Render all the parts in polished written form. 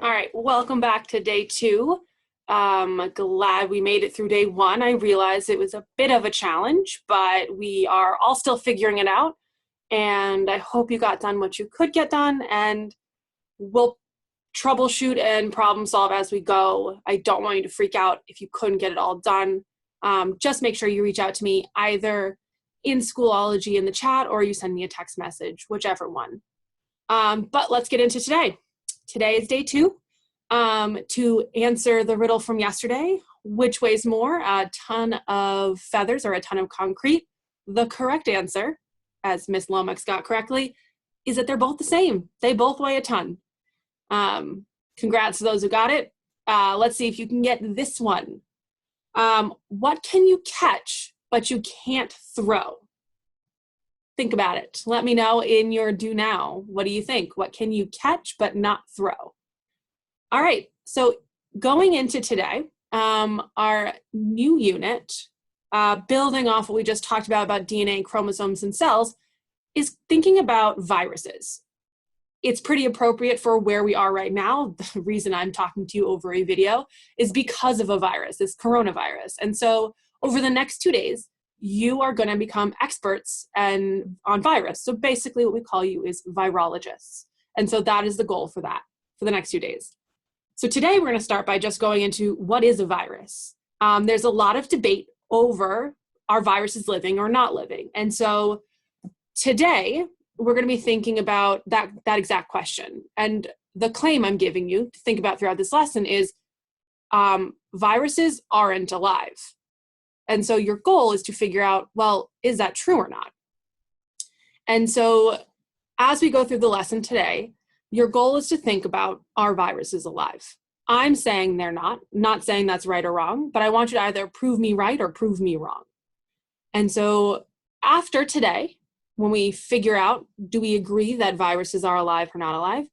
All right, welcome back to day 2. Glad we made it through day 1. I realized it was a bit of a challenge, but we are all still figuring it out. And I hope you got done what you could get done, and we'll troubleshoot and problem solve as we go. I don't want you to freak out if you couldn't get it all done. Just make sure you reach out to me either in Schoolology in the chat or you send me a text message, whichever one. But let's get into today. Today is day 2. To answer the riddle from yesterday, which weighs more, a ton of feathers or a ton of concrete? The correct answer, as Miss Lomax got correctly, is that they're both the same. They both weigh a ton. Congrats to those who got it. Let's see if you can get this one. What can you catch but you can't throw? Think about it. Let me know in your do now. What do you think? What can you catch but not throw? All right, so going into today, our new unit, building off what we just talked about DNA, chromosomes, and cells, is thinking about viruses. It's pretty appropriate for where we are right now. The reason I'm talking to you over a video is because of a virus, this coronavirus. And so over the next 2 days, you are going to become experts on virus. So basically what we call you is virologists. And so that is the goal for that, for the next 2 days. So today we're going to start by just going into what is a virus. There's a lot of debate over are viruses living or not living. And so today we're going to be thinking about that exact question. And the claim I'm giving you to think about throughout this lesson is viruses aren't alive. And so your goal is to figure out, well, is that true or not? And so as we go through the lesson today, your goal is to think about, are viruses alive? I'm saying they're not saying that's right or wrong, but I want you to either prove me right or prove me wrong. And so after today, when we figure out, do we agree that viruses are alive or not alive?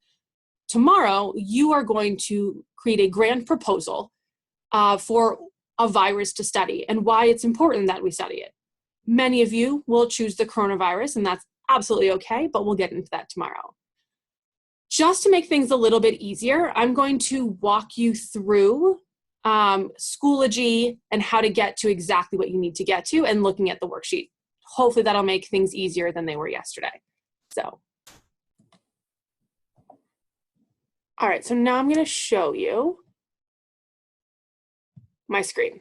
Tomorrow, you are going to create a grand proposal for a virus to study and why it's important that we study it. Many of you will choose the coronavirus, and that's absolutely okay, but we'll get into that tomorrow. Just to make things a little bit easier, I'm going to walk you through Schoology and how to get to exactly what you need to get to and looking at the worksheet. Hopefully that'll make things easier than they were yesterday. So, all right, so now I'm going to show you my screen.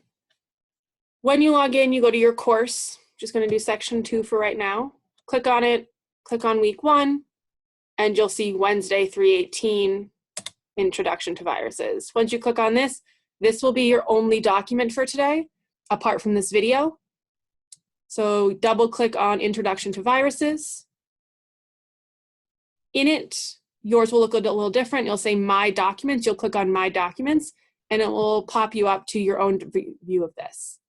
When you log in, you go to your course. Just going to do section 2 for right now. Click on it, click on week 1, and you'll see Wednesday 3/18, Introduction to Viruses. Once you click on this, this will be your only document for today, apart from this video. So double click on Introduction to Viruses. In it, yours will look a little different. You'll say My Documents. You'll click on My Documents, and it will pop you up to your own view of this.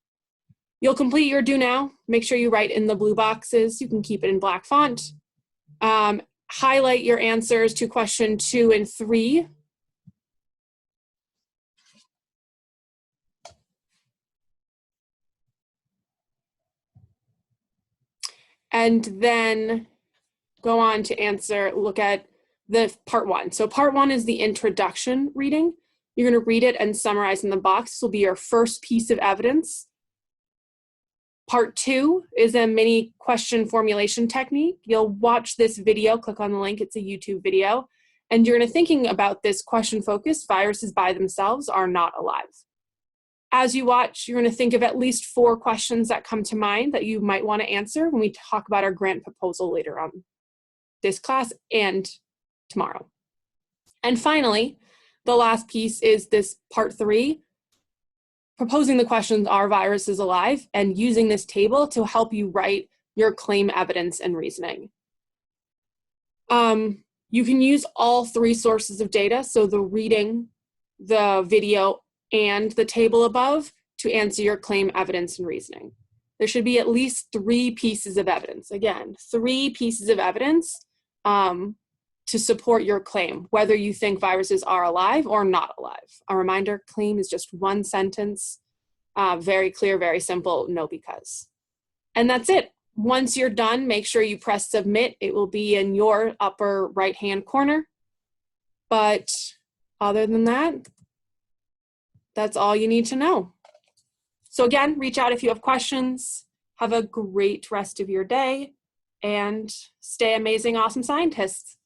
You'll complete your do now. Make sure you write in the blue boxes. You can keep it in black font. Highlight your answers to question 2 and 3. And then go on to look at the part 1. So part 1 is the introduction reading. You're going to read it and summarize in the box. This will be your first piece of evidence. Part 2 is a mini question formulation technique. You'll watch this video, click on the link, it's a YouTube video, and you're going to thinking about this question focus, viruses by themselves are not alive. As you watch, you're going to think of at least 4 questions that come to mind that you might want to answer when we talk about our grant proposal later on this class and tomorrow. And finally, the last piece is this part 3, proposing the questions, are viruses alive, and using this table to help you write your claim evidence and reasoning. You can use all 3 sources of data, so the reading, the video, and the table above to answer your claim evidence and reasoning. There should be at least 3 pieces of evidence. Again, 3 pieces of evidence to support your claim, whether you think viruses are alive or not alive. A reminder, claim is just 1 sentence, very clear, very simple, no because. And that's it. Once you're done, make sure you press submit. It will be in your upper right-hand corner. But Other than that, that's all you need to know. So again, reach out if you have questions. Have a great rest of your day and stay amazing, awesome scientists.